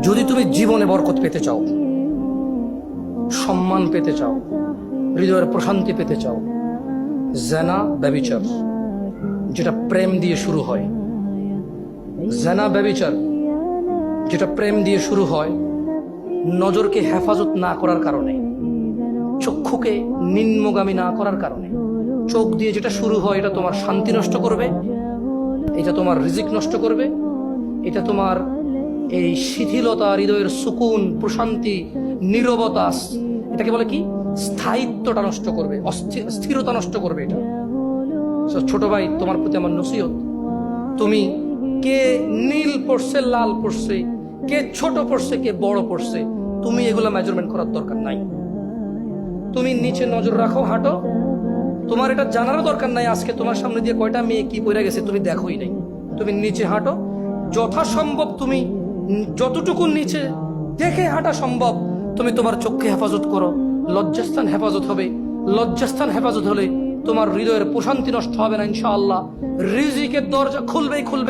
যদি তুমি জীবনে বরকত পেতে চাও, সম্মান পেতে চাও, হৃদয়ের প্রশান্তি পেতে চাও, জেনা ব্যভিচার যেটা প্রেম দিয়ে শুরু হয়, জেনা ব্যভিচার যেটা প্রেম দিয়ে শুরু হয়, নজরকে হেফাজত না করার কারণে, চক্ষুকে নিম্নগামী না করার কারণে, চোখ দিয়ে যেটা শুরু হয়, এটা তোমার শান্তি নষ্ট করবে, এটা তোমার রিজিক নষ্ট করবে, এটা তোমার এই শিথিলতা, হৃদয়ের সুকুন, প্রশান্তি, নীরবতা, এটাকে বলে কি, স্থায়িত্বটা নষ্ট করবে, স্থিরতা নষ্ট করবে এটা। ছোট ভাই, তোমার প্রতি আমার নসিহত, তুমি কে নীল পড়ছে, লাল পড়ছে, কে ছোট পড়ছে, কে বড় পড়ছে, তুমি এগুলা মেজারমেন্ট করার দরকার নাই। তুমি নিচে নজর রাখো, হাঁটো। তোমার এটা জানারও দরকার নাই আজকে তোমার সামনে দিয়ে কয়টা মেয়ে কি পড়ে গেছে তুমি দেখোই নাই। তুমি নিচে হাঁটো, যথাসম্ভব তুমি যতটুকু নিচে দেখে হাঁটা সম্ভব তুমি তোমার চোখকে হেফাজত করো। লজ্জাস্থান হেফাজত হবে, লজ্জাস্থান হেফাজত হলে তোমার হৃদয়ের প্রশান্তি নষ্ট হবে না ইনশাআল্লাহ। রিজিকের দরজা খুলবেই খুলবে।